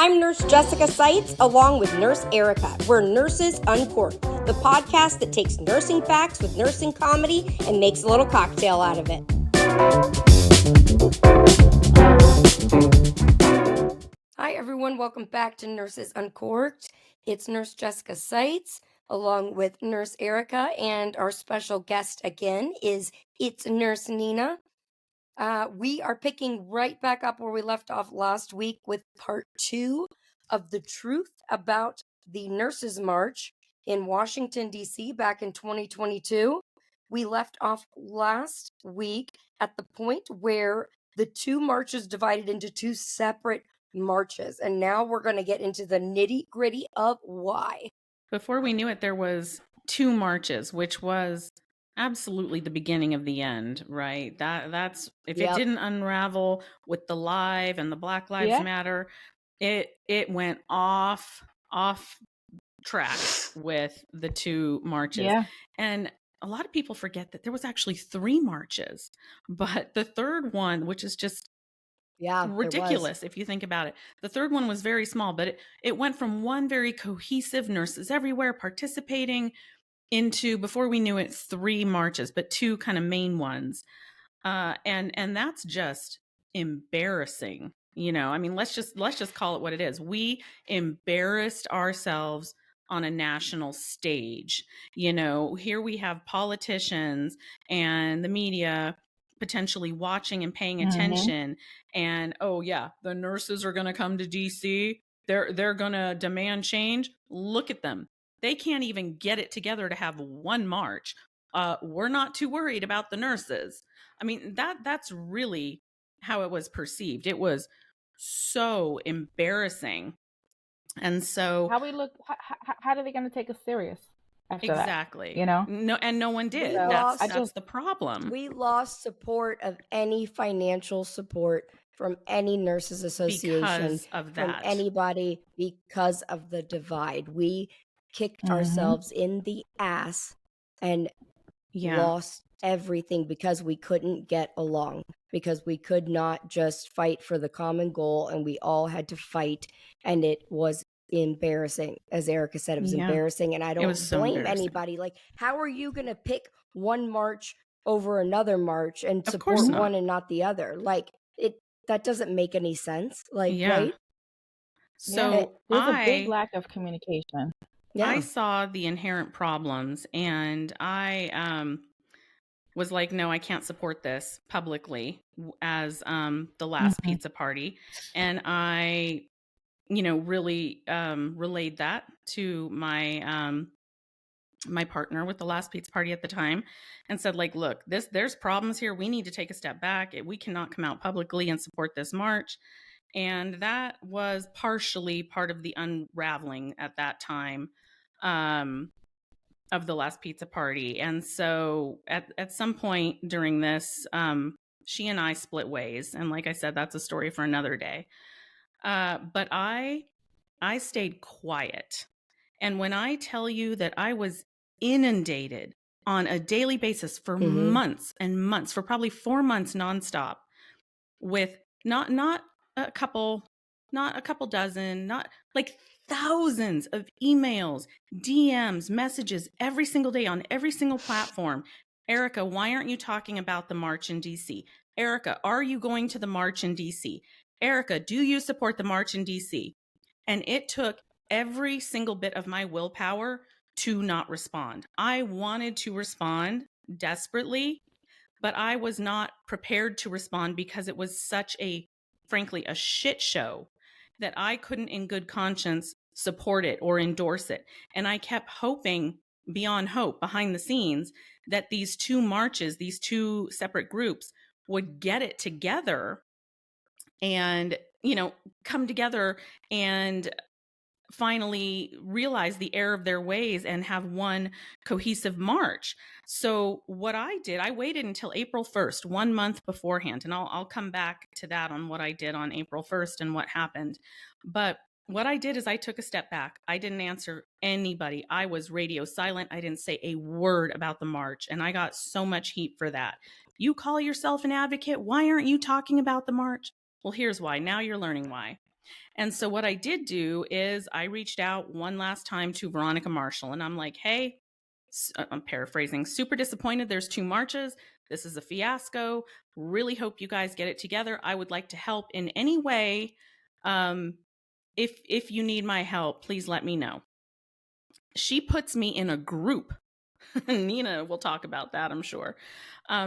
I'm Nurse Jessica Seitz, along with Nurse Erica. We're Nurses Uncorked, the podcast that takes nursing facts with nursing comedy and makes a little cocktail out of it. Hi, everyone. Welcome back to Nurses Uncorked. It's Nurse Jessica Seitz, along with Nurse Erica, and our special guest again is It's Nurse Nina. We are picking right back up where we left off last week with part 2 of the truth about the Nurses March in Washington, D.C. back in 2022. We left off last week at the point where the two marches divided into two separate marches. And now we're going to get into the nitty-gritty of why. Before we knew it, there was two marches, which was absolutely the beginning of the end, right? That's if it didn't unravel with the live and the Black Lives Matter, it went off track with the two marches. Yeah. And a lot of people forget that there was actually 3 marches, but the third one, which is just ridiculous if you think about it. The third one was very small, but it went from one very cohesive nurses everywhere participating into, before we knew it, 3 marches, but 2 kind of main ones. And that's just embarrassing. You know, I mean, let's just call it what it is. We embarrassed ourselves on a national stage. You know, here we have politicians and the media potentially watching and paying attention. And, oh yeah, the nurses are going to come to DC. They're going to demand change. Look at them. They can't even get it together to have one march. We're not too worried about the nurses. I mean, that's really how it was perceived. It was so embarrassing. And so how are they going to take us serious after exactly that, you know? No one did. So that's the problem. We lost support of any financial support from any nurses association because of that. From anybody because of the divide. We kicked ourselves in the ass and lost everything because we couldn't get along, because we could not just fight for the common goal, and we all had to fight, and it was embarrassing. As Erica said, it was embarrassing, and I don't blame anybody. Like, how are you going to pick one march over another march and support one and not the other? Like, that doesn't make any sense. Like, right? So there's a big lack of communication. Yeah. I saw the inherent problems, and I was like, no, I can't support this publicly as the last pizza party. And I, really relayed that to my my partner with the last pizza party at the time, and said, like, look, there's problems here. We need to take a step back. We cannot come out publicly and support this march. And that was partially part of the unraveling at that time of the last pizza party. And so at some point during this, she and I split ways. And like I said, that's a story for another day. But I stayed quiet. And when I tell you that I was inundated on a daily basis for months and months, for probably 4 months nonstop, with not a couple dozen, not like thousands of emails, DMs, messages every single day on every single platform. Erica, why aren't you talking about the march in DC? Erica, are you going to the march in DC? Erica, do you support the march in DC? And it took every single bit of my willpower to not respond. I wanted to respond desperately, but I was not prepared to respond because it was such frankly, a shit show that I couldn't in good conscience support it or endorse it. And I kept hoping beyond hope behind the scenes that these 2 marches, these 2 separate groups would get it together and, come together and finally realize the error of their ways and have one cohesive march. So what I did, I waited until April 1st, 1 month beforehand, and I'll come back to that on what I did on April 1st and what happened. But what I did is I took a step back. I didn't answer anybody. I was radio silent. I didn't say a word about the march, and I got so much heat for that. You call yourself an advocate. Why aren't you talking about the march? Well, here's why. Now you're learning why. And so what I did do is I reached out one last time to Veronica Marshall, and I'm like, hey, I'm paraphrasing, super disappointed. There's 2 marches. This is a fiasco. Really hope you guys get it together. I would like to help in any way. If you need my help, please let me know. She puts me in a group. Nina will talk about that, I'm sure.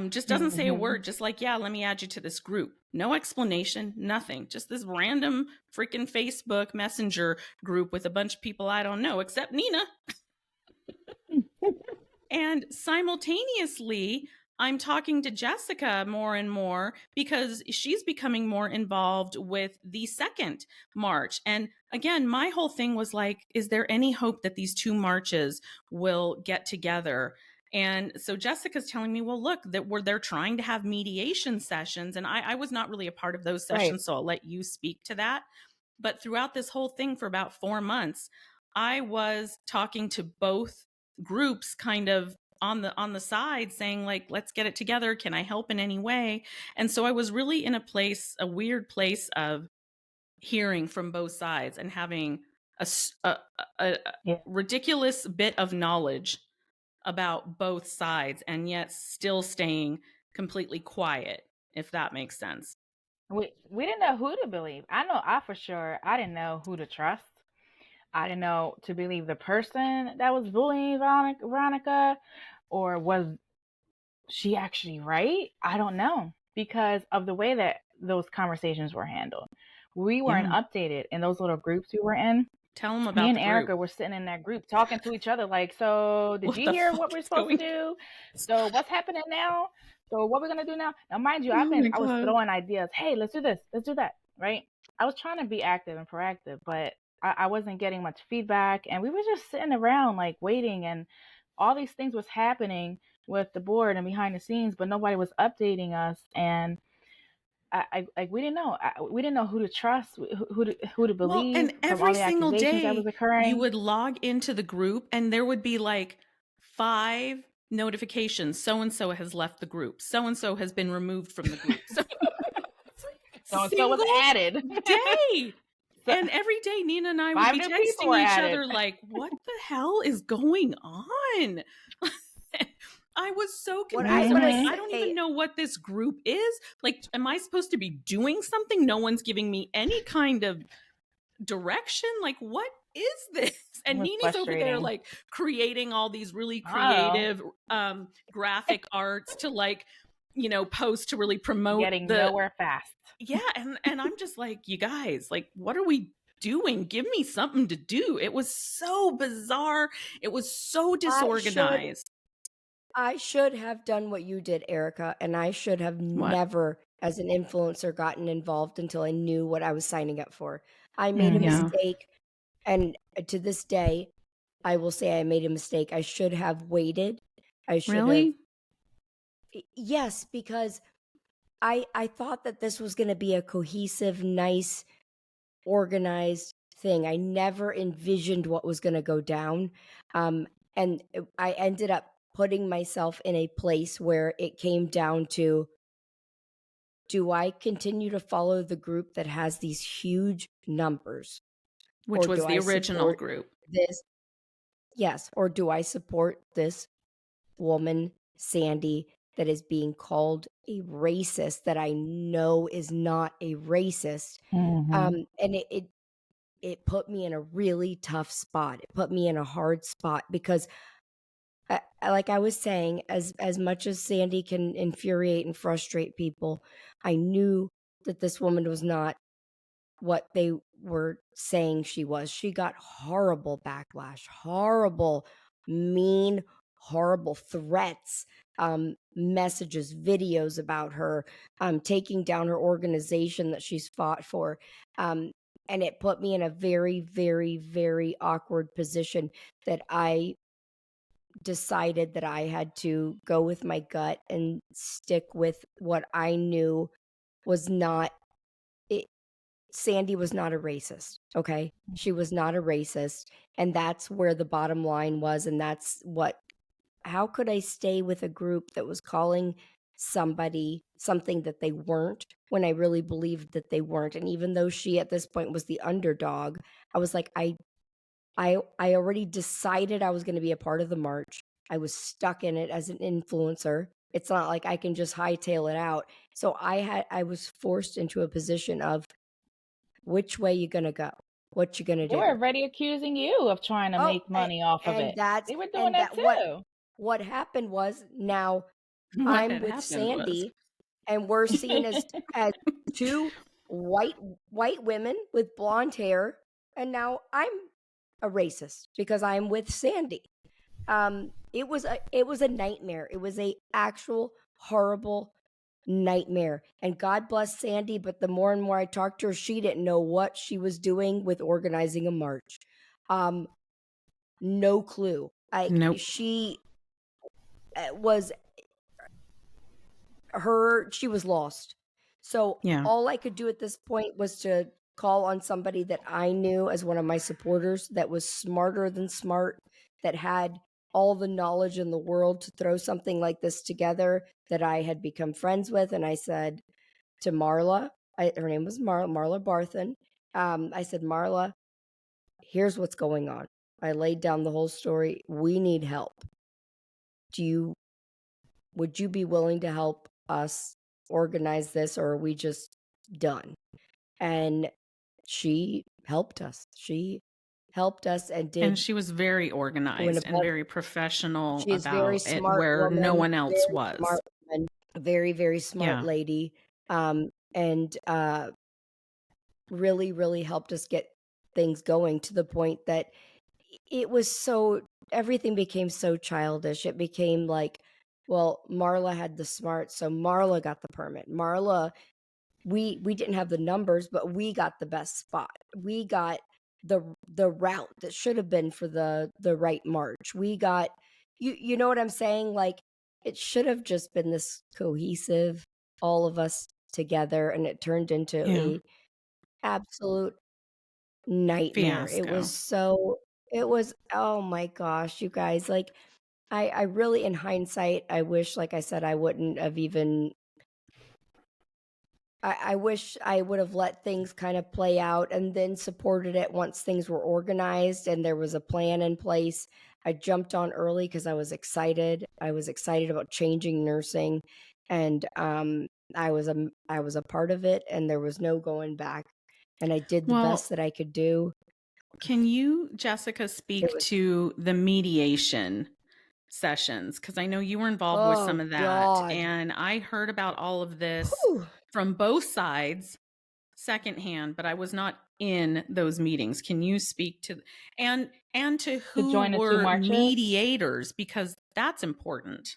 Just doesn't say a word, just like, yeah, let me add you to this group. No explanation, nothing. Just this random freaking Facebook Messenger group with a bunch of people I don't know, except Nina. And simultaneously, I'm talking to Jessica more and more because she's becoming more involved with the second march. And again, my whole thing was like, is there any hope that these 2 marches will get together? And so Jessica's telling me, well, look, they're trying to have mediation sessions. And I was not really a part of those sessions, right. So I'll let you speak to that. But throughout this whole thing for about 4 months, I was talking to both groups kind of on the side saying like, let's get it together. Can I help in any way? And so I was really in a weird place of hearing from both sides and having a ridiculous bit of knowledge about both sides and yet still staying completely quiet, if that makes sense. We didn't know who to believe. I for sure, I didn't know who to trust. I didn't know to believe the person that was bullying Veronica, or was she actually right? I don't know, because of the way that those conversations were handled. We weren't updated in those little groups we were in. Tell them about me and Erica were sitting in that group talking to each other like, so did you hear what we're supposed to do? So what's happening now? So what we're going to do now? Now, mind you, I was throwing ideas. Hey, let's do this. Let's do that. Right? I was trying to be active and proactive, but I wasn't getting much feedback. And we were just sitting around like waiting, and all these things was happening with the board and behind the scenes, but nobody was updating us. And we didn't know who to trust, who to believe. Well, and every single day that was occurring, you would log into the group and there would be like 5 notifications. So-and-so has left the group. So-and-so has been removed from the group. So-and-so was added. Day. And every day Nina and I would be texting each other like, what the hell is going on? I was so confused. I don't even know what this group is. Like, am I supposed to be doing something? No one's giving me any kind of direction. Like, what is this? And Nina's over there like creating all these really creative graphic arts to like, post to really promote. Getting nowhere fast. Yeah. And I'm just like, you guys, like, what are we doing? Give me something to do. It was so bizarre. It was so disorganized. I should have done what you did, Erica, and I should have never, as an influencer, gotten involved until I knew what I was signing up for. I made a mistake, and to this day, I will say I made a mistake. I should have waited. I should have. Yes, because I thought that this was going to be a cohesive, nice, organized thing. I never envisioned what was going to go down, and I ended up putting myself in a place where it came down to, do I continue to follow the group that has these huge numbers? Which was the original group. Yes. Or do I support this woman, Sandy, that is being called a racist that I know is not a racist? And it put me in a really tough spot. It put me in a hard spot because like I was saying, as much as Sandy can infuriate and frustrate people, I knew that this woman was not what they were saying she was. She got horrible backlash, horrible, mean, horrible threats, messages, videos about her, taking down her organization that she's fought for. And it put me in a very, very, very awkward position that I decided that I had to go with my gut and stick with what I knew was not it. Sandy was not a racist. Okay. She was not a racist. And that's where the bottom line was. And that's how could I stay with a group that was calling something that they weren't, when I really believed that they weren't. And even though she at this point was the underdog, I was like, I already decided I was going to be a part of the march. I was stuck in it as an influencer. It's not like I can just hightail it out. So I was forced into a position of, which way you going to go? What you going to They do? were already accusing you of trying to make money off of it. They were doing that too. What happened was, now I'm with Sandy, and we're seen as two white women with blonde hair, and now I'm a racist because I'm with Sandy. It was a nightmare. It was a actual horrible nightmare. And God bless Sandy, but the more and more I talked to her, she didn't know what she was doing with organizing a march. No clue. Nope. She was lost. So all I could do at this point was to call on somebody that I knew as one of my supporters, that was smarter than smart, that had all the knowledge in the world to throw something like this together, that I had become friends with. And I said to Marla, her name was Marla Barthen. I said, Marla, here's what's going on. I laid down the whole story. We need help. Would you be willing to help us organize this, or are we just done? And she helped us. And she was very organized and very professional She's about very it, smart where woman, no one else was. Very, very smart lady. And really, really helped us get things going, to the point that everything became so childish. It became like, well, Marla had the smarts, so Marla got the permit. Marla, we didn't have the numbers, but we got the best spot. We got the route that should have been for the right march. We got, you know what I'm saying? Like, it should have just been this cohesive, all of us together, and it turned into a absolute nightmare. Fiasco. It was, oh my gosh, you guys, like, I really, in hindsight, I wish, like I said, I wouldn't have even, I wish I would have let things kind of play out and then supported it once things were organized and there was a plan in place. I jumped on early because I was excited. I was excited about changing nursing, and I was a part of it, and there was no going back. And I did the best that I could do. Can you, Jessica, speak to the mediation sessions? Because I know you were involved with some of that. God. And I heard about all of this from both sides secondhand, but I was not in those meetings. Can you speak to and to who were mediators? Because that's important.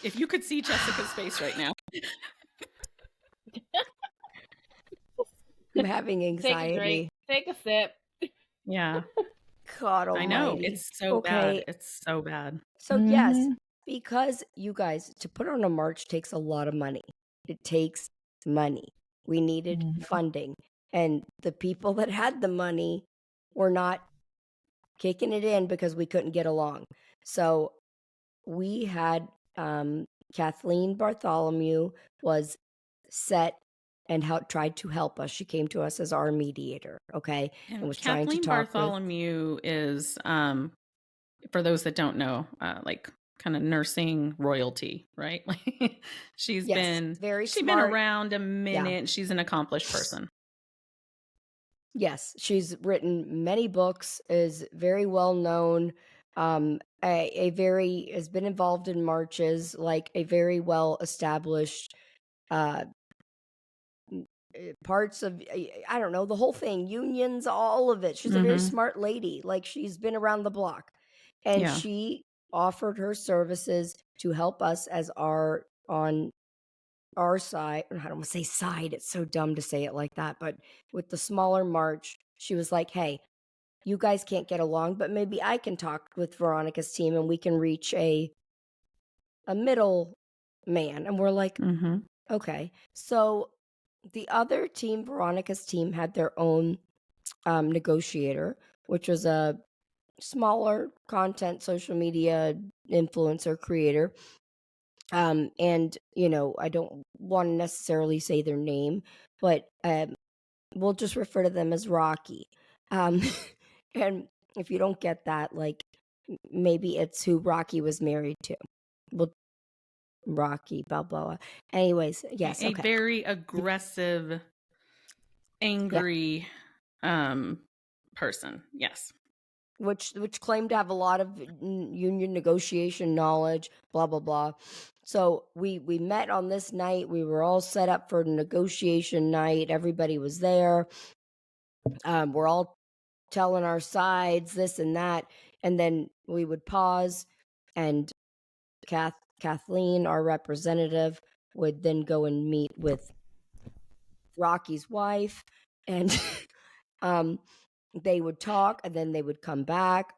If you could see Jessica's face right now. I'm having anxiety. Take a sip. Yeah. God almighty. I know. It's so bad. It's so bad. So yes, because you guys, to put on a march takes a lot of money. It takes money. We needed funding. And the people that had the money were not kicking it in because we couldn't get along. So we had Kathleen Bartholomew was set and tried to help us. She came to us as our mediator, okay? And was Kathleen trying to talk Bartholomew is, for those that don't know, like kind of nursing royalty, right? She's been very smart. She's been around a minute. Yeah. She's an accomplished person. Yes, she's written many books, is very well known, has been involved in marches, like a very well established parts of, I don't know, the whole thing, unions, all of it. She's a very smart lady. Like, she's been around the block, and she offered her services to help us as on our side. I don't want to say side. It's so dumb to say it like that. But with the smaller march, she was like, hey, you guys can't get along, but maybe I can talk with Veronica's team and we can reach a middle man. And we're like, okay. So the other team, Veronica's team, had their own negotiator, which was a smaller content social media influencer creator. And I don't want to necessarily say their name, but we'll just refer to them as Rocky. And if you don't get that, like, maybe it's who Rocky was married to. Well, Rocky Balboa. Anyways, yes, A okay. very aggressive, angry person. Yes. Which claimed to have a lot of union negotiation knowledge, blah blah blah. So we met on this night. We were all set up for negotiation night. Everybody was there. We're all telling our sides, this and that, and then we would pause, and Kathleen, our representative, would then go and meet with Rocky's wife, and they would talk, and then they would come back.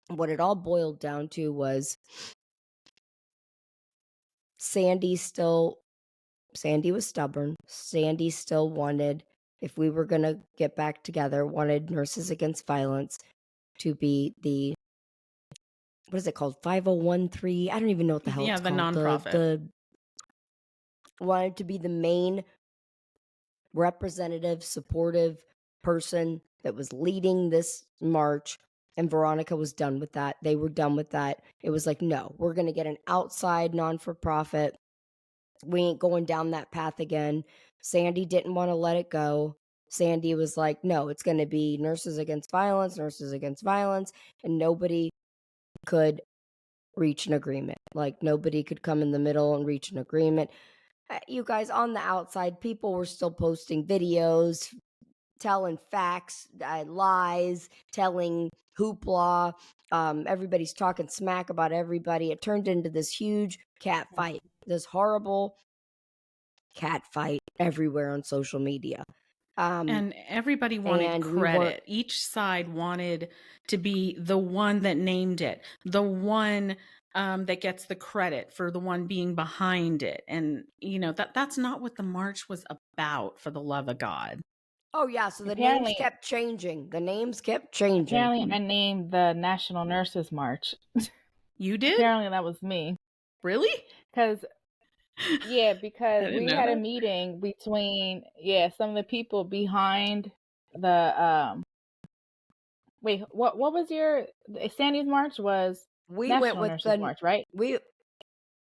What it all boiled down to was Sandy was stubborn. Sandy still wanted, if we were going to get back together, wanted Nurses Against Violence to be the, what is it called? 5013? I don't even know what the hell it's called. Nonprofit. Wanted to be the main representative, supportive person that was leading this march. And Veronica was done with that. They were done with that. It was like, no, we're going to get an outside non-for-profit. We ain't going down that path again. Sandy didn't want to let it go. Sandy was like, no, it's going to be Nurses Against Violence, and nobody could reach an agreement. Like, nobody could come in the middle and reach an agreement. You guys, on the outside, people were still posting videos, telling facts, lies, telling hoopla. Everybody's talking smack about everybody. It turned into this huge cat fight, this horrible cat fight everywhere on social media. And everybody wanted credit. Each side wanted to be the one that named it, the one that gets the credit for the one being behind it. And, that's not what the march was about, for the love of God. Oh, yeah. So the names kept changing. Apparently, I named the National Nurses March. You did? Apparently, that was me. Really? Because we had a meeting between, some of the people behind the, wait, what was your, Sandy's March was National Nurses March, right?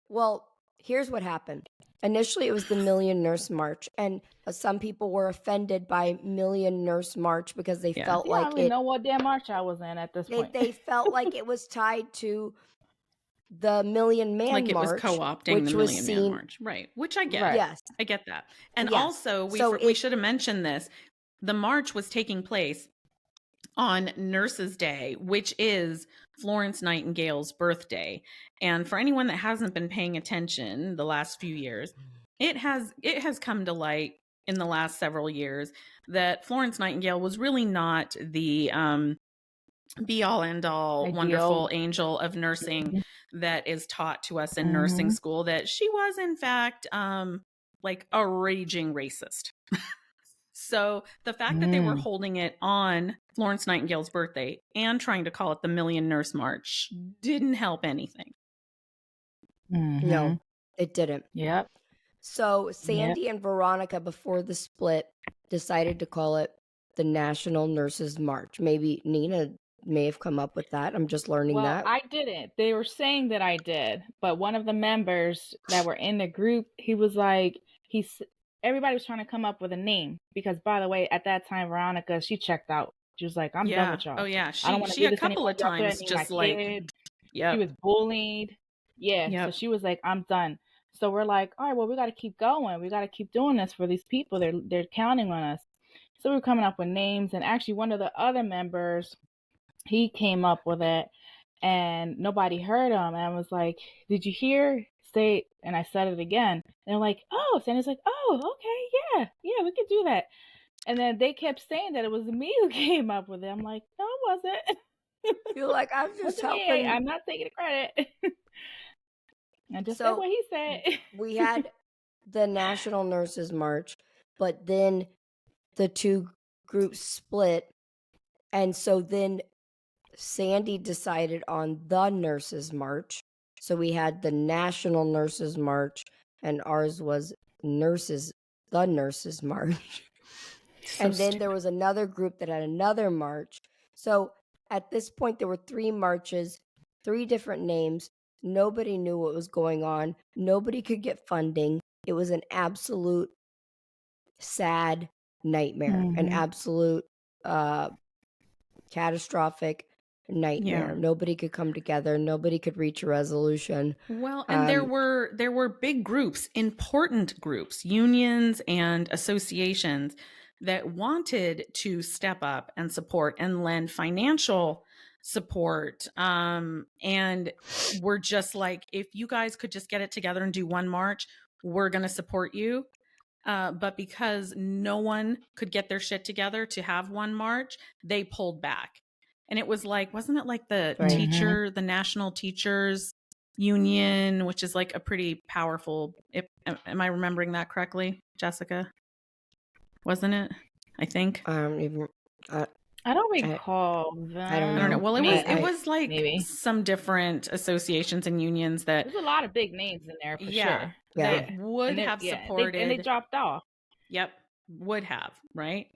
Well, here's what happened. Initially, it was the Million Nurse March, and some people were offended by Million Nurse March because they felt like I don't even know what damn march I was in at this point. They felt like it was tied to the Million Man like March, it was co-opting the Million Man March, right? Which I get. Right. Yes, I get that. And also, we should have mentioned this. The march was taking place on Nurses Day, which is Florence Nightingale's birthday. And for anyone that hasn't been paying attention the last few years, it has come to light in the last several years that Florence Nightingale was really not the be all end all wonderful angel of nursing that is taught to us in nursing school, that she was in fact like a raging racist. So the fact that they were holding it on Florence Nightingale's birthday and trying to call it the Million Nurse March didn't help anything. No, it didn't. Yep. So Sandy and Veronica, before the split, decided to call it the National Nurses March. Maybe Nina may have come up with that. I'm just learning that. I didn't. They were saying that I did, but one of the members that were in the group, he was like, everybody was trying to come up with a name, because, by the way, at that time, Veronica, she checked out. She was like, I'm done with y'all. Oh yeah, I don't want to she a couple of times just like, she was bullied. So she was like, I'm done. So we're like, all right, well, we got to keep going. We got to keep doing this for these people. They're counting on us. So we're coming up with names, and actually one of the other members, he came up with it, and nobody heard him. And I was like, did you hear? Say, and I said it again. And they're like, oh, Sandy's like, oh, okay, yeah, we could do that. And then they kept saying that it was me who came up with it. I'm like, no, it wasn't. You're like, I'm just helping. I'm not taking the credit. I just said what he said. We had the National Nurses March, but then the two groups split. And so then Sandy decided on the Nurses March. So we had the National Nurses March, and ours was the Nurses March. And then there was another group that had another march. So at this point, there were 3 marches, 3 different names. Nobody knew what was going on. Nobody could get funding. It was an absolute sad nightmare, an absolute catastrophic nightmare. Yeah. Nobody could come together. Nobody could reach a resolution. Well, and there were big groups, important groups, unions and associations that wanted to step up and support and lend financial support. And we're just like, if you guys could just get it together and do one march, we're going to support you. But because no one could get their shit together to have one march, they pulled back. And it was like, wasn't it like the the National Teachers Union, which is like a pretty powerful, am I remembering that correctly, Jessica? Wasn't it? I think. I don't recall that. I don't know. I don't know. Well, it was like maybe some different associations and unions that there's a lot of big names in there for sure. That would have supported, and they dropped off. Yep, would have, right?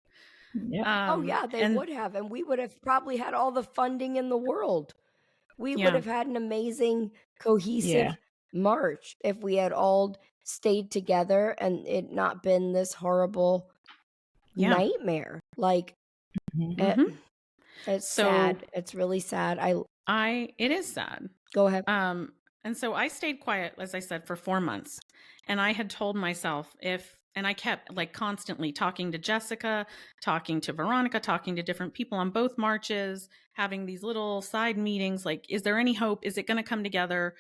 Yep. They would have, and we would have probably had all the funding in the world. We would have had an amazing, cohesive march if we had all stayed together and it not been this horrible nightmare. Like, it's sad. It's really sad. It is sad. Go ahead. And so I stayed quiet, as I said, for 4 months. And I had told myself and I kept like constantly talking to Jessica, talking to Veronica, talking to different people on both marches, having these little side meetings. Like, is there any hope? Is it going to come together?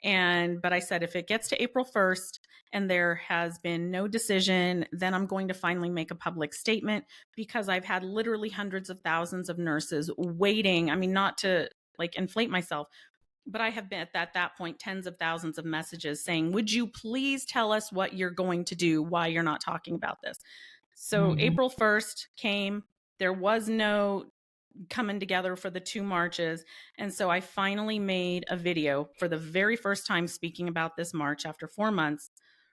But I said, if it gets to April 1st and there has been no decision, then I'm going to finally make a public statement, because I've had literally hundreds of thousands of nurses waiting. I mean, not to like inflate myself, but I have been at that point, tens of thousands of messages saying, would you please tell us what you're going to do, why you're not talking about this? So April 1st came, there was no coming together for the 2 marches. And so I finally made a video for the very first time speaking about this march after 4 months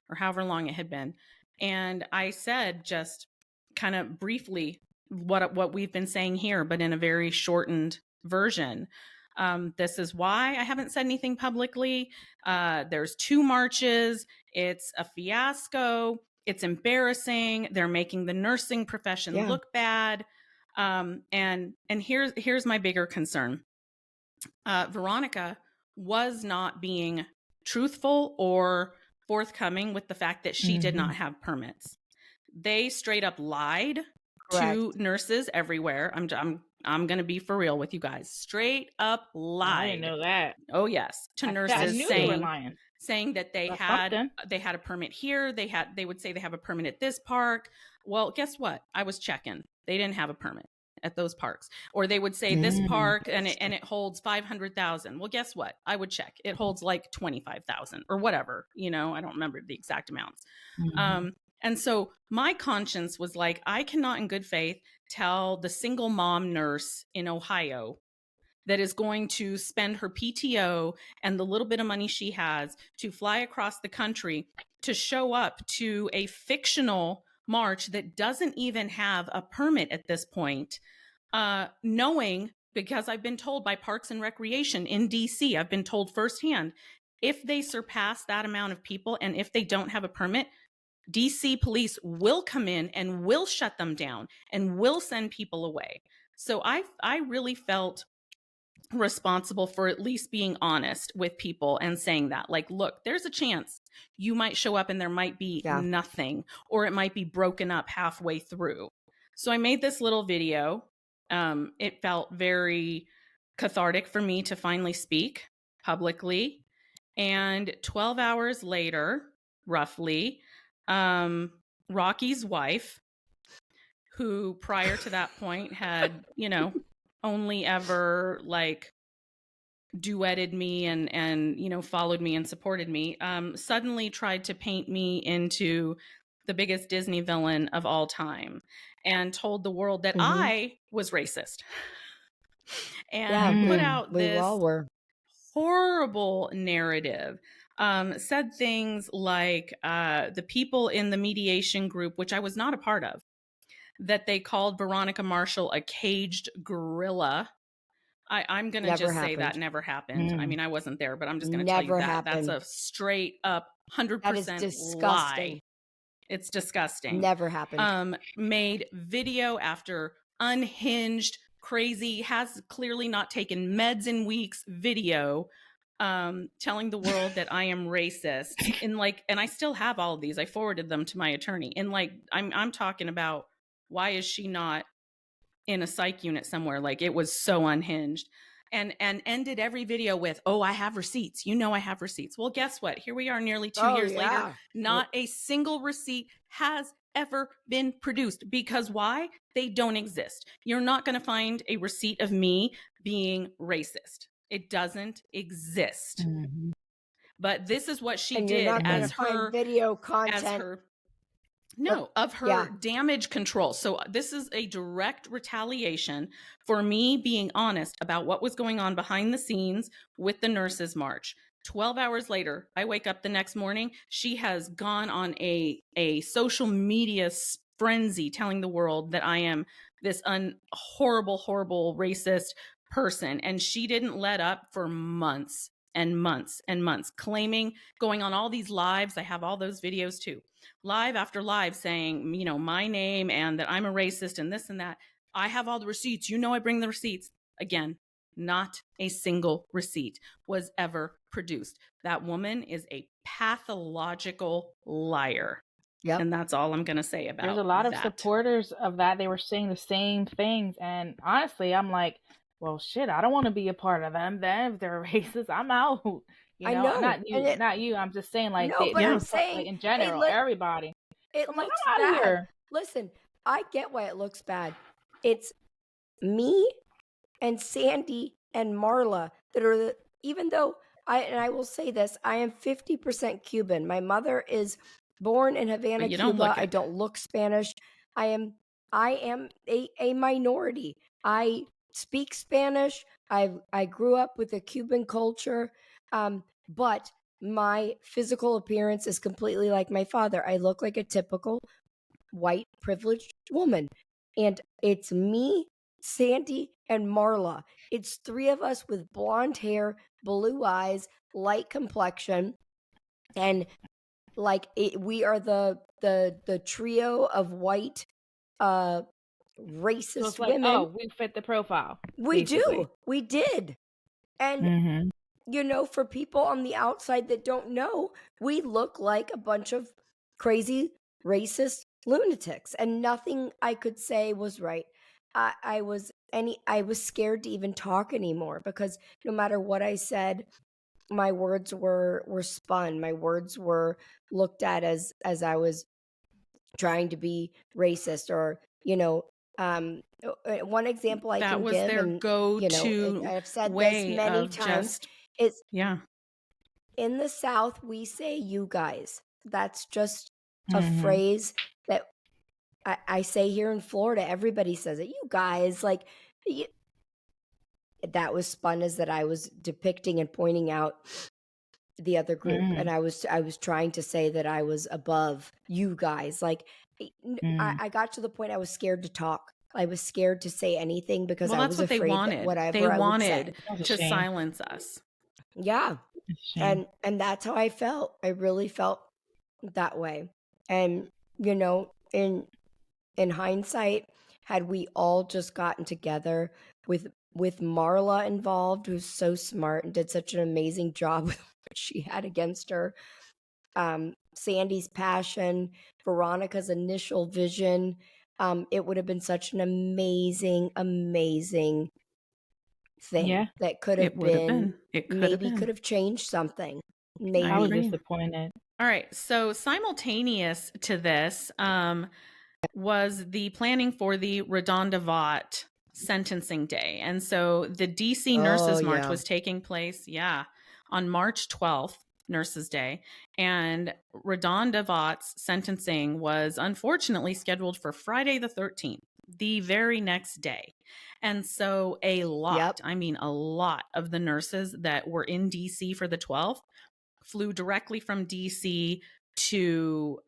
or however long it had been. And I said just kind of briefly what we've been saying here, but in a very shortened version. This is why I haven't said anything publicly. There's 2 marches. It's a fiasco. It's embarrassing. They're making the nursing profession look bad. And here's my bigger concern. Veronica was not being truthful or forthcoming with the fact that she did not have permits. They straight up lied to nurses everywhere. I'm going to be for real with you guys. Straight up lied. I didn't know that. Oh yes, to nurses saying that they had a permit here. They would say they have a permit at this park. Well, guess what? I was checking. They didn't have a permit at those parks. Or they would say this park and it holds 500,000. Well, guess what? I would check. It holds like 25,000 or whatever. I don't remember the exact amounts. And so my conscience was like, I cannot in good faith tell the single mom nurse in Ohio that is going to spend her PTO and the little bit of money she has to fly across the country to show up to a fictional march that doesn't even have a permit at this point, knowing, because I've been told by Parks and Recreation in DC, I've been told firsthand, if they surpass that amount of people and if they don't have a permit, DC police will come in and will shut them down and will send people away. So I really felt responsible for at least being honest with people and saying that, like, look, there's a chance you might show up and there might be nothing, or it might be broken up halfway through. So I made this little video. It felt very cathartic for me to finally speak publicly. And 12 hours later, roughly, Rocky's wife, who prior to that point had, only ever like duetted me and followed me and supported me, suddenly tried to paint me into the biggest Disney villain of all time and told the world that I was racist. and put out we this all were. horrible narrative. Said things like the people in the mediation group, which I was not a part of, that they called Veronica Marshall a caged gorilla. I'm going to just say that never happened. I mean, I wasn't there, but I'm just going to tell you that that's a straight up 100% lie. It's disgusting. Never happened. Made video after unhinged, crazy, has clearly not taken meds in weeks video, telling the world that I am racist. And I still have all of these. I forwarded them to my attorney. And I'm talking about, why is she not in a psych unit somewhere? Like, it was so unhinged. And ended every video with, oh, I have receipts. You know I have receipts. Well, guess what? Here we are nearly 2 years later. Not a single receipt has ever been produced. Because why? They don't exist. You're not going to find a receipt of me being racist. It doesn't exist. Mm-hmm. But this is what she did as her video content. Of her damage control. So this is a direct retaliation for me being honest about what was going on behind the scenes with the Nurses March. 12 hours later, I wake up the next morning. She has gone on a social media frenzy telling the world that I am this horrible, horrible racist person. And she didn't let up for months and months and months, claiming, going on all these lives. I have all those videos too. Live after live saying, you know, my name and that I'm a racist and this and that. I have all the receipts. You know, I bring the receipts. Again, not a single receipt was ever produced. That woman is a pathological liar. Yeah. And that's all I'm going to say about it. There's a lot of supporters of that. They were saying the same things. And honestly, I'm like, well, shit, I don't want to be a part of them. Then if they're racist, I'm out. You know, not you. I'm just saying, like, I'm saying, like, in general, everybody. It looks bad. Listen, I get why it looks bad. It's me and Sandy and Marla that are even though I will say this, I am 50% Cuban. My mother is born in Havana, Cuba. I don't look Spanish. I am a minority. I speak Spanish. I grew up with a Cuban culture. But my physical appearance is completely like my father. I look like a typical white privileged woman. And it's me, Sandy, and Marla. It's three of us with blonde hair, blue eyes, light complexion. And we are the trio of white racist women. Oh, we fit the profile. We do. We did. And you know, for people on the outside that don't know, we look like a bunch of crazy racist lunatics, and nothing I could say was right. I was scared to even talk anymore, because no matter what I said, my words were spun. My words were looked at as I was trying to be racist, or, you know, one example I can give, their go-to, you know, I've said this many times. In the South, we say "you guys." That's just a phrase that I say here in Florida. Everybody says it. You guys, like, that was spun as that I was depicting and pointing out the other group, and I was trying to say that I was above you guys. Like, I got to the point I was scared to talk. I was scared to say anything because I was afraid that whatever they I wanted would say to silence us. Yeah. And that's how I felt. I really felt that way. And, you know, in hindsight, had we all just gotten together with Marla involved, who's so smart and did such an amazing job with what she had against her, Sandy's passion, Veronica's initial vision, it would have been such an amazing thing that could have been. It could have changed something. Maybe. I was disappointed. All right. So simultaneous to this was the planning for the Redonda Vaught sentencing day. And so the DC Nurses March was taking place, on March 12th, Nurses Day. And Redonda Vaught's sentencing was unfortunately scheduled for Friday the 13th. the very next day. And so a lot, Yep. I mean, a lot of the nurses that were in DC for the 12th flew directly from DC to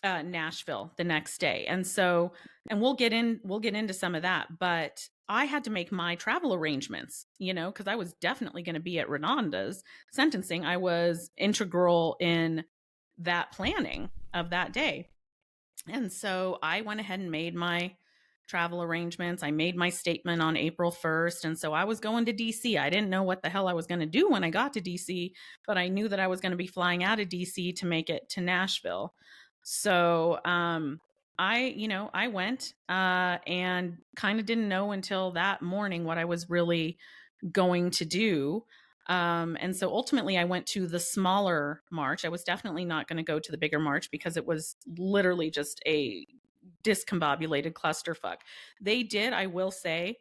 Nashville the next day. And so, and we'll get into some of that, but I had to make my travel arrangements, you know, because I was definitely going to be at Renanda's sentencing. I was integral in that planning of that day. And so I went ahead and made my travel arrangements. I made my statement on April 1st. And so I was going to DC. I didn't know what the hell I was going to do when I got to DC, but I knew that I was going to be flying out of DC to make it to Nashville. So I went and kind of didn't know until that morning what I was really going to do. And so ultimately I went to the smaller march. I was definitely not going to go to the bigger march because it was literally just a discombobulated clusterfuck. They did, I will say,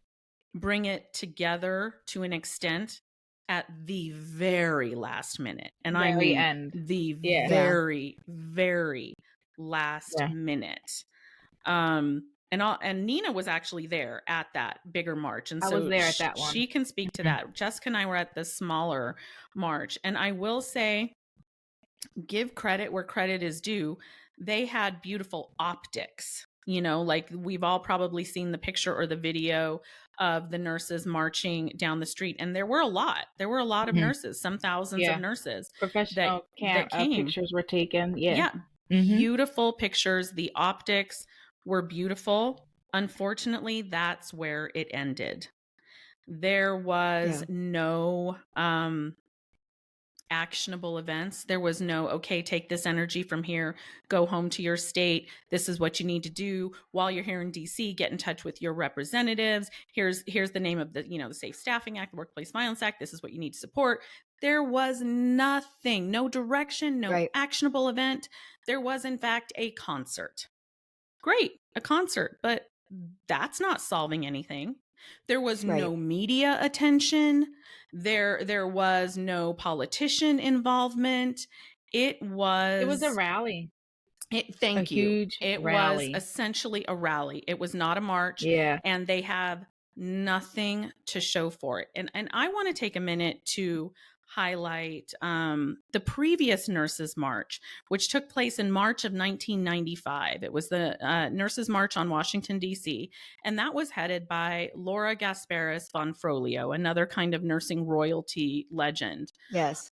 bring it together to an extent at the very last minute. And I mean end. the very, very last minute. And Nina was actually there at that bigger march. And I so was there at that one. She can speak to that. Jessica and I were at the smaller march. And I will say, give credit where credit is due. They had beautiful optics. You know, like we've all probably seen the picture or the video of the nurses marching down the street. And there were a lot. There were a lot of nurses, some thousands of nurses. Professional that came. pictures were taken. Yeah. Beautiful pictures. The optics were beautiful. Unfortunately, that's where it ended. There was no actionable events. There was no, okay, take this energy from here, go home to your state. This is what you need to do while you're here in DC. Get in touch with your representatives. Here's the name of the, the Safe Staffing Act, the Workplace Violence Act. This is what you need to support. There was nothing, no direction, no actionable event. There was, in fact, a concert. Great, a concert, but that's not solving anything. There was no media attention. There was no politician involvement. It was a rally. Thank you. Huge it rally. was essentially a rally. It was not a march. Yeah. And they have nothing to show for it. And I want to take a minute to highlight the previous Nurses March, which took place in March of 1995. It was the Nurses March on Washington, D.C., and that was headed by Laura Gasparis von Frolio, another kind of nursing royalty legend. Yes.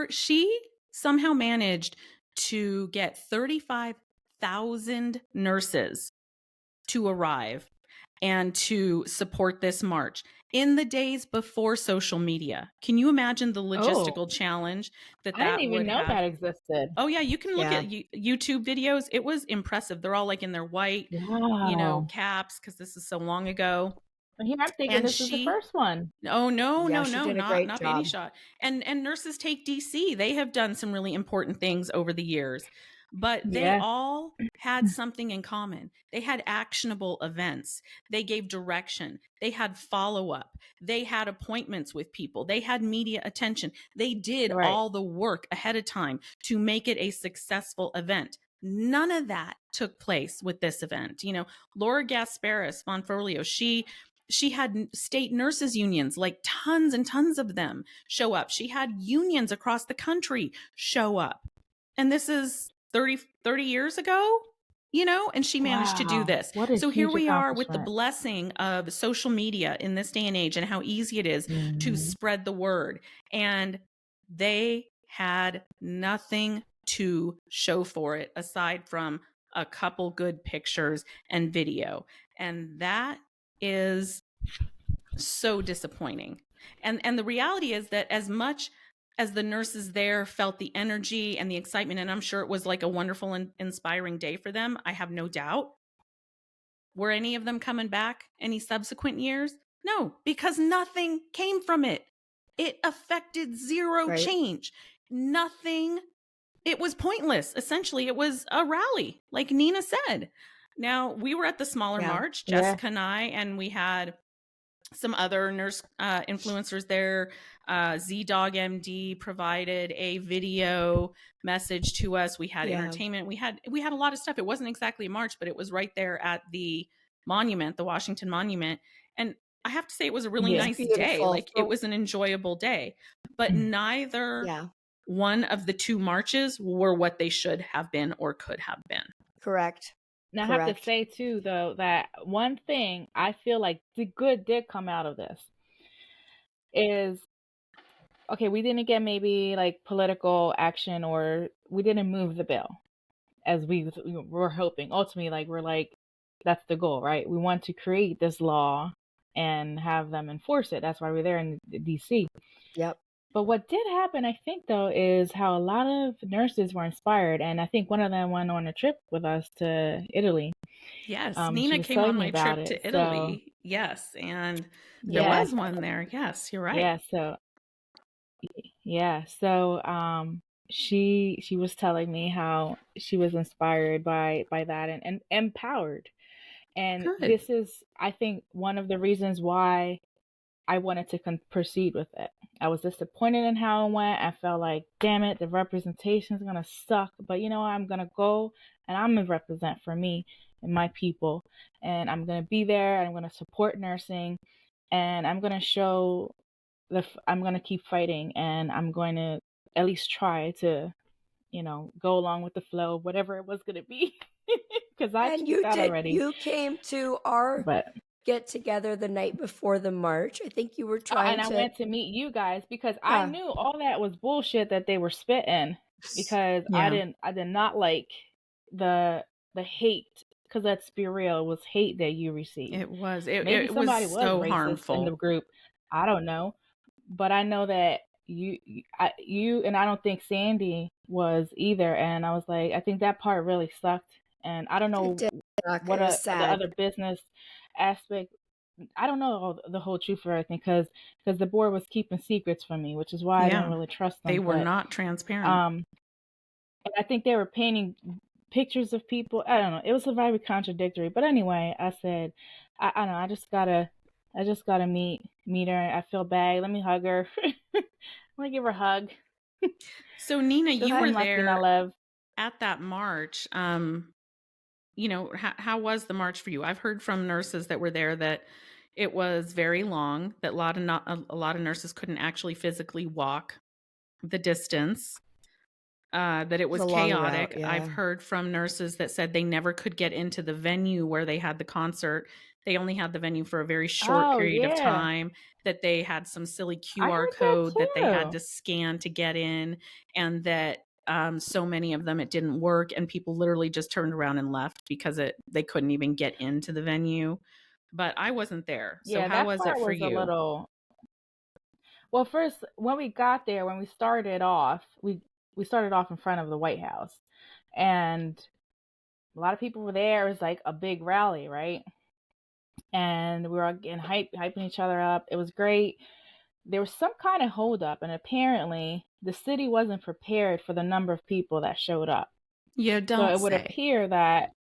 She somehow managed to get 35,000 nurses to arrive and to support this march in the days before social media. Can you imagine the logistical challenge that I didn't even know have? that existed. Oh yeah, you can look at YouTube videos. It was impressive. They're all like in their white, caps, because this is so long ago. Here I'm thinking this is the first one. Oh no, Yeah, not Baby Shot. And Nurses Take DC. They have done some really important things over the years. But they all had something in common. They had actionable events. They gave direction. They had follow-up. They had appointments with people. They had media attention. They did all the work ahead of time to make it a successful event. None of that took place with this event. Laura Gasparis von Frolio, she had state nurses unions, like tons and tons of them, show up. She had unions across the country show up. And this is 30 years ago, and she managed to do this. So here we are with the blessing of social media in this day and age and how easy it is to spread the word. And they had nothing to show for it aside from a couple good pictures and video. And that is so disappointing. And the reality is that as much as the nurses there felt the energy and the excitement, and I'm sure it was like a wonderful and inspiring day for them, I have no doubt. Were any of them coming back any subsequent years? No, because nothing came from it. It affected zero change. Nothing. It was pointless. Essentially, it was a rally, like Nina said. Now, we were at the smaller march, Jessica and I, and we had some other nurse influencers there. ZDog MD provided a video message to us. We had entertainment. We had a lot of stuff. It wasn't exactly a march, but it was right there at the monument, the Washington Monument. And I have to say, it was a really nice day. Like, it was an enjoyable day. But neither one of the two marches were what they should have been or could have been. Correct. Now, I have to say, too, though, that one thing I feel like the good did come out of this is, okay, we didn't get maybe like political action, or we didn't move the bill as we were hoping. Ultimately, like, we're like, that's the goal, right? We want to create this law and have them enforce it. That's why we're there in DC. Yep. But what did happen, I think, though, is how a lot of nurses were inspired. And I think one of them went on a trip with us to Italy. Yes, Nina came on my trip to Italy. So, yes, and there was one there. Yes, you're right. So she was telling me how she was inspired by that and empowered. And this is, I think, one of the reasons why I wanted to proceed with it. I was disappointed in how it went. I felt like, damn it, the representation is going to suck. But you know what? I'm going to go and I'm going to represent for me and my people. And I'm going to be there. And I'm going to support nursing. And I'm going to show I'm going to keep fighting. And I'm going to at least try to, go along with the flow, whatever it was going to be. Because already. You came to our get together the night before the march. I think you were trying I went to meet you guys because I knew all that was bullshit that they were spitting, because I did not like the hate, because let's be real, it was hate that you received. It was. Maybe somebody was so harmful in the group. I don't know, but I know that you and I don't think Sandy was either. And I was like, I think that part really sucked. And I don't know what the other business aspect. I don't know the whole truth of everything, because the board was keeping secrets from me, which is why I didn't really trust them. They were not transparent. And I think they were painting pictures of people. I don't know. It was very contradictory. But anyway, I said, I don't know. I just gotta meet her. I feel bad. Let me hug her. Let me give her a hug. So Nina, you were there at that march. How was the march for you? I've heard from nurses that were there that it was very long, that a lot of nurses couldn't actually physically walk the distance, that it was chaotic. Route, I've heard from nurses that said they never could get into the venue where they had the concert. They only had the venue for a very short period of time, that they had some silly QR code that they had to scan to get in, and that so many of them it didn't work, and people literally just turned around and left because they couldn't even get into the venue. But I wasn't there. So how was it for you? Well, first, when we got there, when we started off, we started off in front of the White House, and a lot of people were there. It was like a big rally, right? And we were all getting hyping each other up. It was great. There was some kind of holdup, and apparently the city wasn't prepared for the number of people that showed up. So it would appear that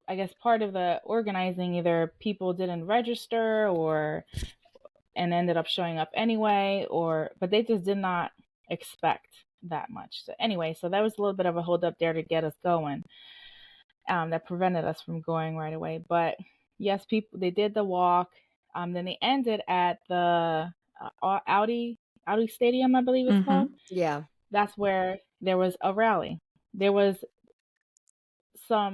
I guess part of the organizing, either people didn't register and ended up showing up anyway, but they just did not expect that much. So anyway, so that was a little bit of a holdup there to get us going. That prevented us from going right away. But yes, they did the walk. Then they ended at the Audi Stadium, I believe it's called. Yeah. That's where there was a rally. There was a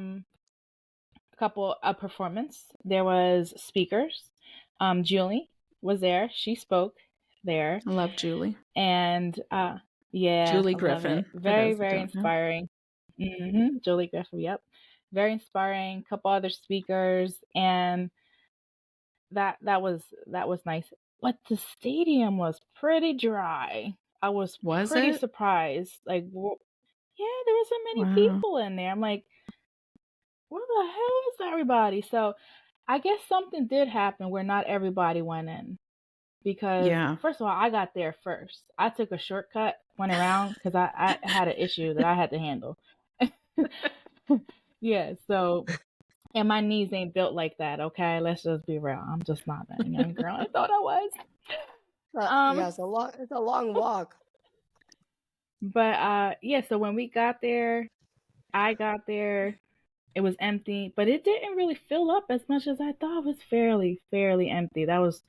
couple of performance. There was speakers. Julie was there. She spoke there. I love Julie. And Julie Griffin. Very, very inspiring. Julie Griffin, yep. Very inspiring. A couple other speakers, and that was nice. But the stadium was pretty dry. I was pretty surprised. Like, there were so many people in there. I'm like, where the hell is everybody? So I guess something did happen where not everybody went in. Because, first of all, I got there first. I took a shortcut, went around, because I had an issue that I had to handle. So And my knees ain't built like that, okay? Let's just be real. I'm just not that young girl I thought I was. Yeah, it's a long walk. But yeah, so when we got there, I got there, it was empty, but it didn't really fill up as much as I thought. It was fairly empty. That was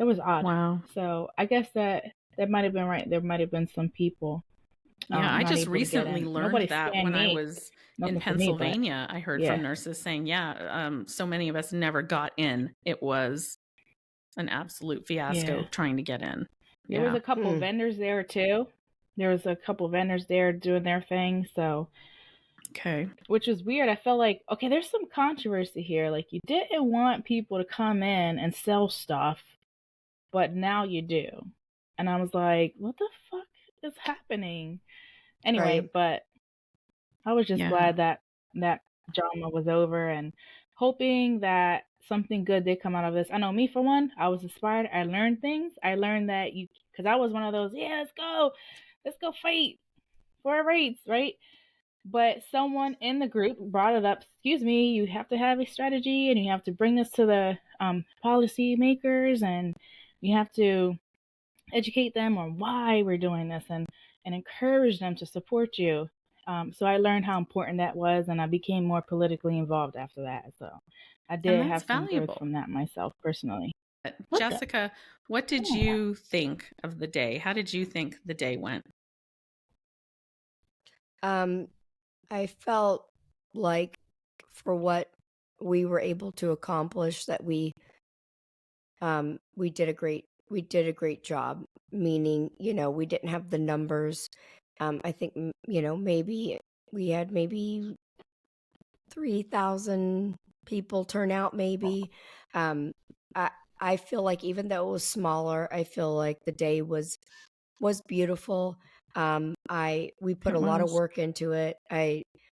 odd. Wow. So I guess that might have been right. There might have been some people. Yeah, I not just able to get recently in. learned Nobody that scanned when I me. was in Nothing for me, but Pennsylvania. I heard yeah. from nurses saying, so many of us never got in. It was an absolute fiasco trying to get in. There was a couple vendors there too. There was a couple vendors there doing their thing. So, okay, which was weird. I felt like, okay, there's some controversy here. Like, you didn't want people to come in and sell stuff, but now you do. And I was like, what the fuck is happening? Anyway, but I was just glad that that drama was over and hoping that something good did come out of this. I know me, for one, I was inspired. I learned things. I learned that because I was one of those, yeah, let's go fight for our rights, right? But someone in the group brought it up. Excuse me, you have to have a strategy, and you have to bring this to the policy makers, and you have to educate them on why we're doing this, and encourage them to support you. So I learned how important that was, and I became more politically involved after that. So I did have some growth from that myself personally. Jessica, what did you think of the day? How did you think the day went? I felt like for what we were able to accomplish that we did a great job, meaning, we didn't have the numbers. I think, maybe we had 3,000 people turn out, maybe. I feel like even though it was smaller, I feel like the day was beautiful. We put a lot of work into it.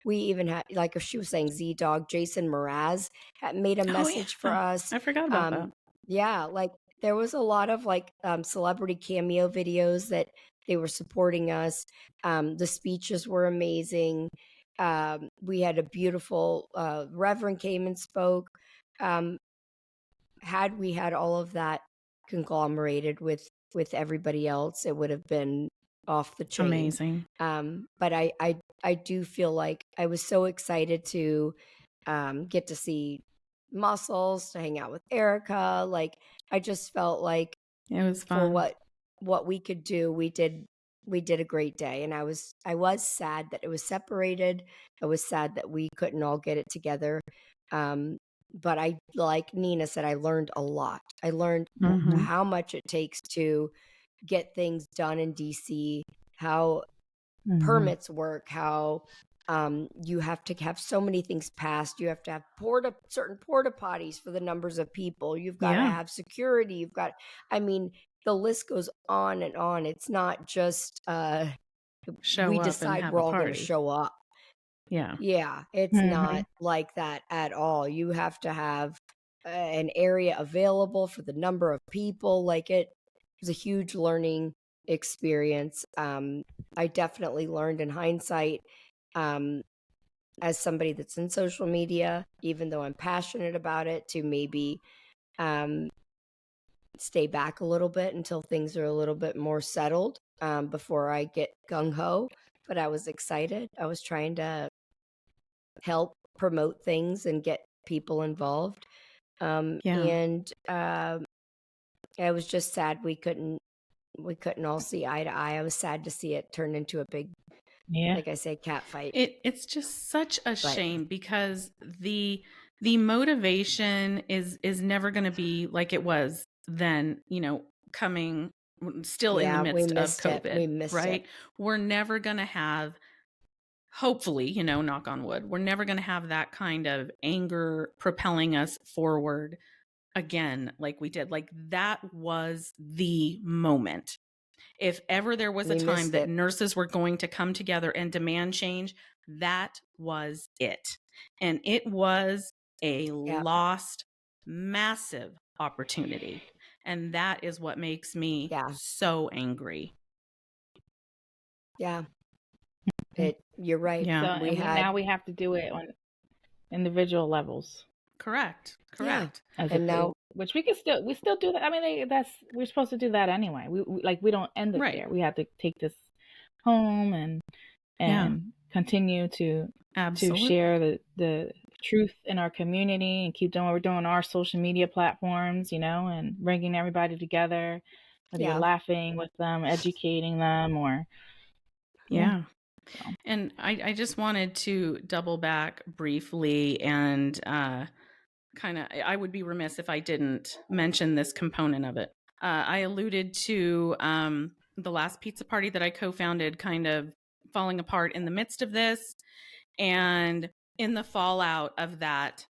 We even had, like if she was saying Z-Dog, Jason Mraz had made a message for us. I forgot about that. Yeah, like there was a lot of celebrity cameo videos that they were supporting us. The speeches were amazing. We had a beautiful Reverend came and spoke. Had we had all of that conglomerated with everybody else, it would have been off the chain. Amazing. But I do feel like I was so excited to get to see Muscles, to hang out with Erica. Like, I just felt like it was fun. For what we could do, we did a great day. And I was sad that it was separated. I was sad that we couldn't all get it together. But I, like Nina said, I learned a lot. I learned how much it takes to get things done in DC, how permits work, how you have to have so many things passed. You have to have certain porta potties for the numbers of people. You've got to have security. You've got, the list goes on and on. It's not just we decide we're all going to show up. Yeah, it's not like that at all. You have to have an area available for the number of people. Like, it was a huge learning experience. I definitely learned in hindsight, as somebody that's in social media, even though I'm passionate about it, to maybe stay back a little bit until things are a little bit more settled before I get gung-ho. But I was excited. I was trying to help promote things and get people involved. And I was just sad we couldn't all see eye to eye. I was sad to see it turn into a big, like I say, cat fight. It's just such a shame, because the motivation is never going to be like it was then, coming still in the midst of COVID, we missed right? It. We're never going to have, hopefully, knock on wood, we're never going to have that kind of anger propelling us forward again like we did. Like, that was the moment. If ever there was a time that nurses were going to come together and demand change, that was it. And it was a lost, massive opportunity. And that is what makes me so angry. Yeah. You're right. Yeah. So, now we have to do it on individual levels. Correct. Yeah. As And now, which we still do that. I mean, we're supposed to do that anyway. We don't end it there. We have to take this home and continue to share the truth in our community and keep doing what we're doing on our social media platforms, and bringing everybody together, whether you're laughing with them, educating them, or So. And I just wanted to double back briefly and I would be remiss if I didn't mention this component of it. I alluded to the last pizza party that I co-founded kind of falling apart in the midst of this. And in the fallout of that,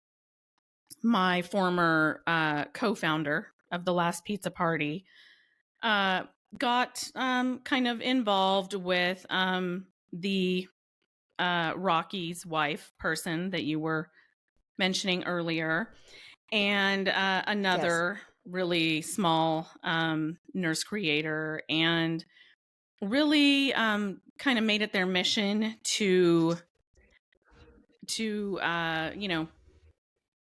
my former co-founder of the last pizza party got kind of involved with the Rocky's wife person that you were mentioning earlier, and another really small nurse creator, and really kind of made it their mission to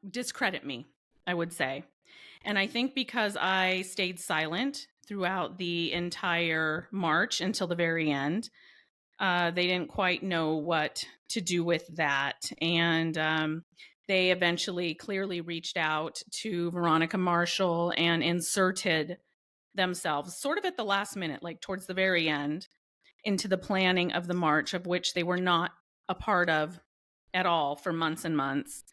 discredit me, I would say. And I think because I stayed silent throughout the entire march until the very end, they didn't quite know what to do with that. And they eventually clearly reached out to Veronica Marshall and inserted themselves sort of at the last minute, like towards the very end, into the planning of the march, of which they were not a part of at all for months and months.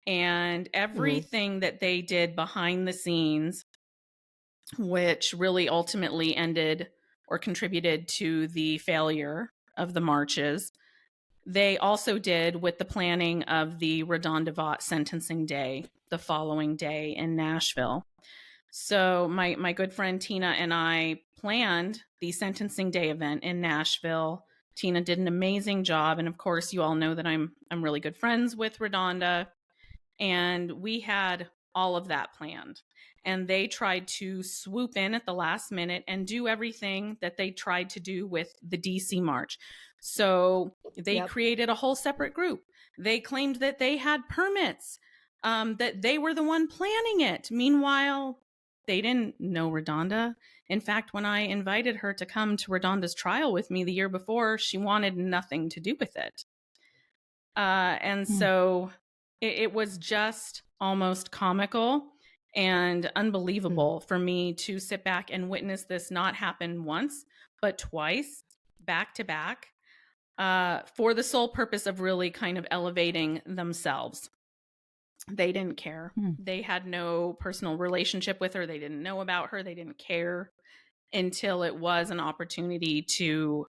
And everything that they did behind the scenes, which really ultimately ended or contributed to the failure of the marches, they also did with the planning of the Redonda Vaught sentencing day the following day in Nashville. So my good friend Tina and I planned the sentencing day event in Nashville. Tina did an amazing job, and of course, you all know that I'm really good friends with Redonda, and we had all of that planned. And they tried to swoop in at the last minute and do everything that they tried to do with the DC March. So they created a whole separate group. They claimed that they had permits, that they were the one planning it. Meanwhile, they didn't know Redonda. In fact, when I invited her to come to Redonda's trial with me the year before, she wanted nothing to do with it. So it was just almost comical and unbelievable for me to sit back and witness this not happen once, but twice, back to back, for the sole purpose of really kind of elevating themselves. They didn't care. They had no personal relationship with her. They didn't know about her. They didn't care until it was an opportunity to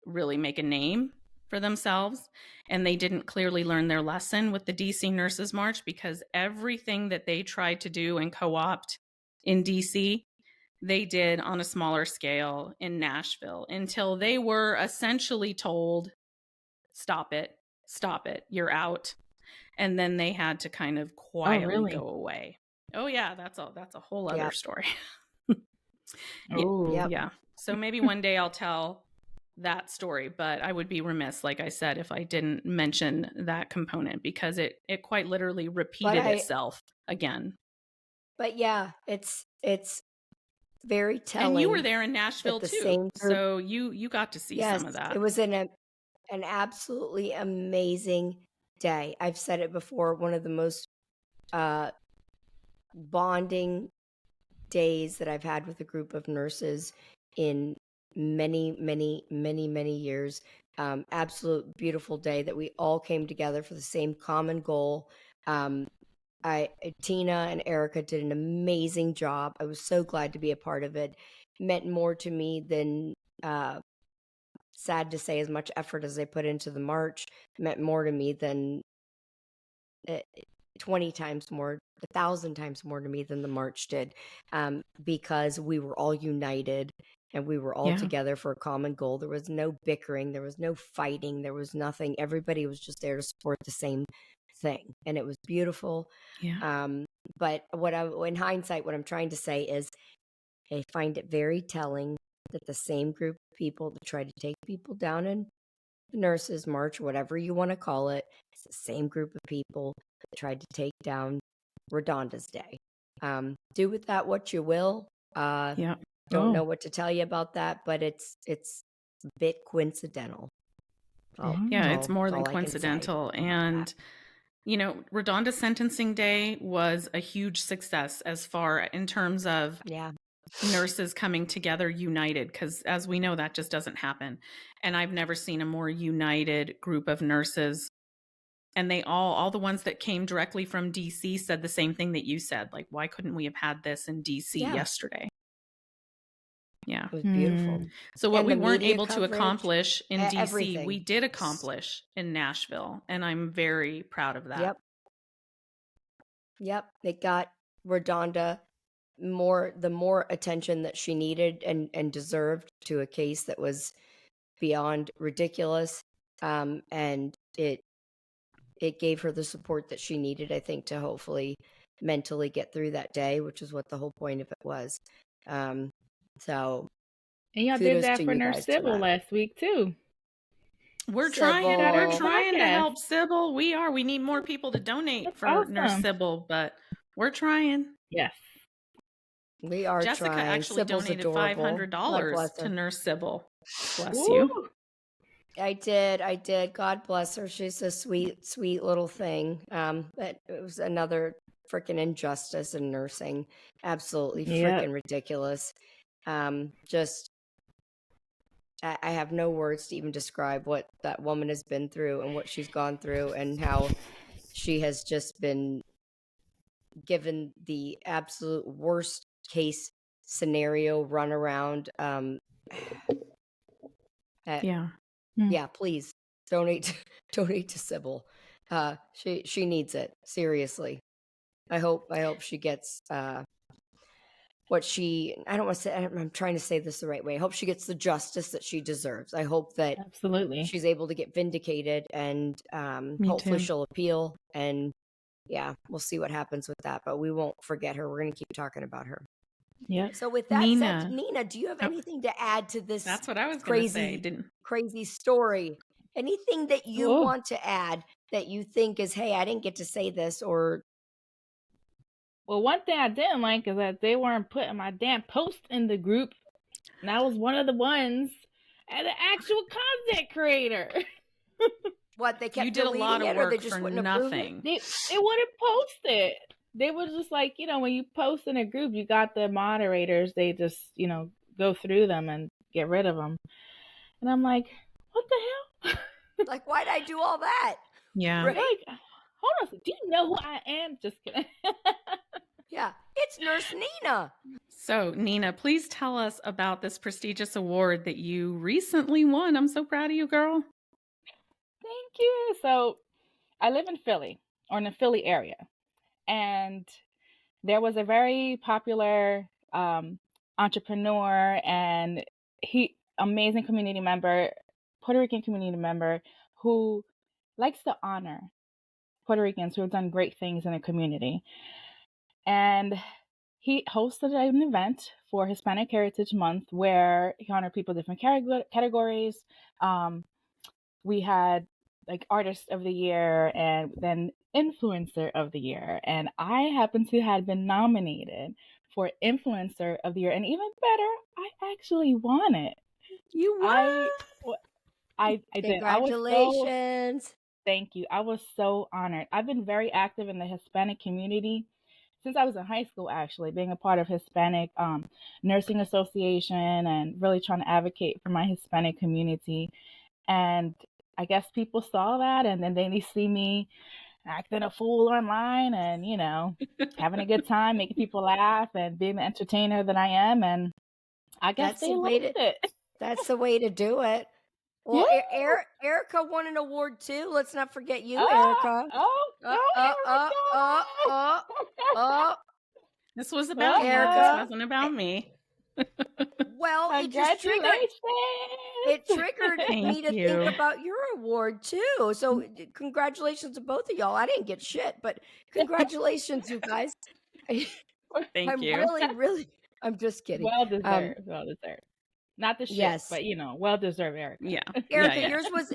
really make a name for themselves. And they didn't clearly learn their lesson with the DC Nurses March, because everything that they tried to do and co-opt in DC, they did on a smaller scale in Nashville, until they were essentially told, stop it, you're out. And then they had to kind of quietly go away. Oh yeah, that's a whole other story. Yeah. So maybe one day I'll tell that story, but I would be remiss, like I said, if I didn't mention that component, because it quite literally repeated itself again. But yeah, it's very telling. And you were there in Nashville too, so you got to see some of that. It was an absolutely amazing day. I've said it before, one of the most bonding days that I've had with a group of nurses in many years. Absolute beautiful day that we all came together for the same common goal. Tina and Erica did an amazing job. I was so glad to be a part of it. It meant more to me than, sad to say, as much effort as they put into the march. It meant more to me than 20 times more, 1,000 times more to me than the march did, because we were all united and we were all together for a common goal. There was no bickering, there was no fighting, there was nothing. Everybody was just there to support the same thing, and it was beautiful. But in hindsight, what I'm trying to say is, I find it very telling that the same group of people that tried to take people down in Nurses March, whatever you want to call it. It's the same group of people that tried to take down Redonda's Day. Do with that what you will. Yeah. Don't know what to tell you about that, but it's a bit coincidental. Yeah, it's more than coincidental. And, you know, Redonda's sentencing day was a huge success as far in terms of nurses coming together united, because as we know, that just doesn't happen. And I've never seen a more united group of nurses. And they all the ones that came directly from DC said the same thing that you said. Like, why couldn't we have had this in DC yesterday? Yeah. It was beautiful. So what we weren't able to coverage, accomplish in DC, everything. we did accomplish in Nashville. And I'm very proud of that. Yep. It got Redonda the more attention that she needed and deserved to a case that was beyond ridiculous. And it gave her the support that she needed, I think, to hopefully mentally get through that day, which is what the whole point of it was. So, and y'all did that for Nurse Sybil last week too. We're trying to help Sybil. We need more people to donate for Nurse Sybil, but we're trying. Yes. We are Jessica trying. actually Sybil's donated adorable. $500 to Nurse Sybil. Bless you. I did. God bless her. She's a sweet, sweet little thing. But it was another freaking injustice in nursing. Absolutely freaking ridiculous. I have no words to even describe what that woman has been through and what she's gone through and how she has just been given the absolute worst case scenario run around. Yeah, please donate to Sybil. She needs it, seriously. I hope she gets what she, I don't want to say, I'm trying to say this the right way. I hope she gets the justice that she deserves. I hope that she's able to get vindicated, and hopefully she'll appeal, and we'll see what happens with that, but we won't forget her. We're going to keep talking about her. Yeah. So with that said, Nina, do you have anything to add to this? That's what I was crazy story. Anything that you want to add that you think is, hey, I didn't get to say this, or? Well, one thing I didn't like is that they weren't putting my damn post in the group. And I was one of the ones as an actual content creator. What, they kept you did a lot of work for nothing. They wouldn't post it. They were just like, you know, when you post in a group, you got the moderators. They just, you know, go through them and get rid of them. And I'm like, what the hell? Like, why'd I do all that? Yeah. Right? Like, hold on. Do you know who I am? Just kidding. Yeah, it's Nurse Nina. So, Nina, please tell us about this prestigious award that you recently won. I'm so proud of you, girl. Thank you. So, I live in Philly, or in the Philly area. And there was a very popular entrepreneur and amazing community member, Puerto Rican community member, who likes to honor Puerto Ricans who have done great things in the community. And he hosted an event for Hispanic Heritage Month where he honored people in different categories. We had like Artist of the Year and then Influencer of the Year. And I happen to have been nominated for Influencer of the Year. And even better, I actually won it. You won? I did. Congratulations. Thank you. I was so honored. I've been very active in the Hispanic community since I was in high school, actually, being a part of Hispanic Nursing Association and really trying to advocate for my Hispanic community. And I guess people saw that, and then they see me acting a fool online and, you know, having a good time, making people laugh and being the entertainer that I am. And I guess they loved it. That's the way to do it. Well, yeah. Erica won an award too. Let's not forget you, Erica. This was about Erica. This wasn't about me. Well, it just triggered me to think about your award too. So congratulations to both of y'all. I didn't get shit, but congratulations, you guys. Thank you. Really, I'm just kidding. Well deserved. Well deserved. Not the shit, Yes. but well-deserved, Erica. Yeah. Erica,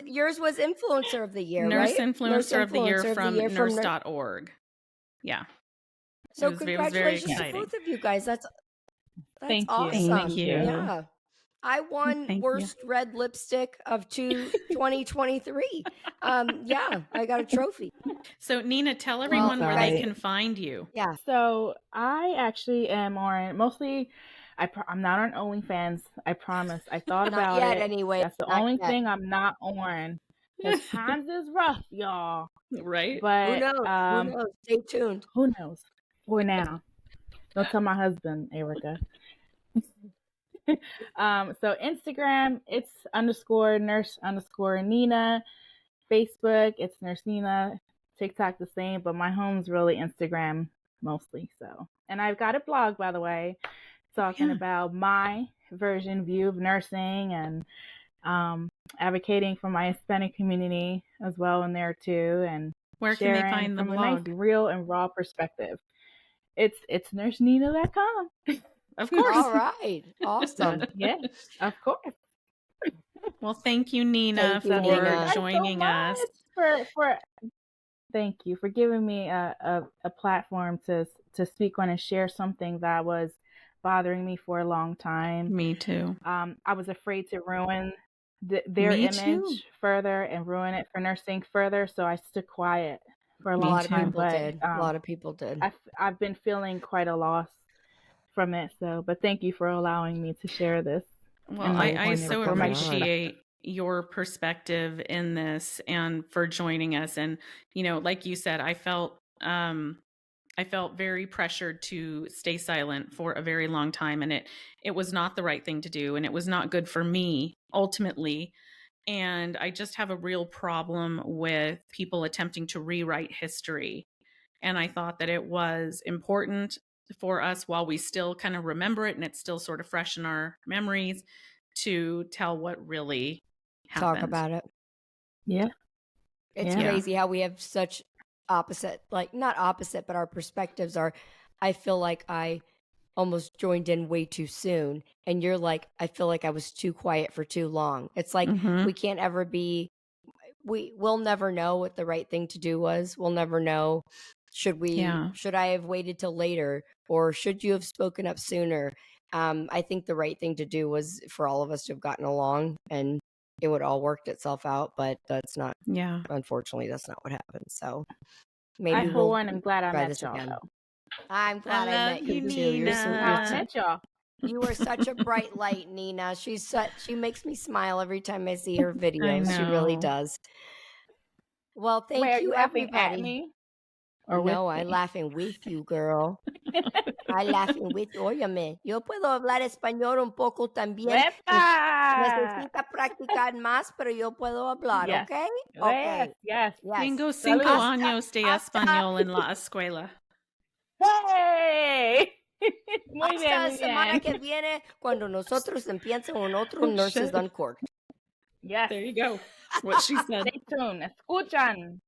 yours was influencer of the year, Nurse right? Influencer of the year from nurse.org. Yeah. So It was very congratulations to exciting. both of you guys. That's Thank awesome. you. Thank you. Yeah. I won Thank worst red lipstick of 2023. Yeah, I got a trophy. So Nina, tell everyone where they can find you. Yeah. So I actually am on mostly. I'm not on OnlyFans. I promise. I thought Not about yet, it. anyway. That's the only thing I'm not on. Because times is rough, y'all. Right? But who knows? Who knows? Stay tuned. Who knows? For now. Don't tell my husband, Erica. So Instagram, it's _nurse_Nina. Facebook, it's Nurse Nina. TikTok the same, but my home's really Instagram mostly. So, and I've got a blog, by the way, talking about my view of nursing and advocating for my Hispanic community as well in there too, and where can they find the blog? From a nice, real and raw perspective. It's nursenina.com. Of course. All right. Awesome. Yeah, of course. Well, thank you, Nina, for joining us. Thank you for giving me a platform to speak on and share something that was bothering me for a long time. Me too. I was afraid to ruin their image further and ruin it for nursing further, so I stood quiet for a long time. A lot of people did. I've been feeling quite a loss from it. So, but thank you for allowing me to share this. Well, I so appreciate your perspective in this and for joining us. And, like you said, I felt very pressured to stay silent for a very long time. And it was not the right thing to do. And it was not good for me ultimately. And I just have a real problem with people attempting to rewrite history. And I thought that it was important for us, while we still kind of remember it and it's still sort of fresh in our memories, to tell what really happened. Talk about it. Yeah. It's crazy how we have such opposite, like not opposite, but our perspectives are, I feel like I almost joined in way too soon. And you're like, I feel like I was too quiet for too long. It's like, we can't ever be, we'll never know what the right thing to do was. We'll never know. Should I have waited till later, or should you have spoken up sooner? I think the right thing to do was for all of us to have gotten along and it would all worked itself out, but that's not, unfortunately, that's not what happened. So maybe I'm glad I met y'all. I'm glad I met you too. You are such a bright light, Nina. She makes me smile every time I see her videos. She really does. Well, thank you, everybody. At me? No, I'm laughing with you, girl. I'm laughing with you. Óyame, yo puedo hablar español un poco también. Necesita practicar más, pero yo puedo hablar, yes. ¿ok? Okay. Yes. Tengo 5 años de español en la escuela. ¡Hey! Muy bien, hasta la semana que viene, cuando nosotros empiecen con otro Nurses Uncorked. Yes. There you go. What she said. Stay tuned. Escuchan.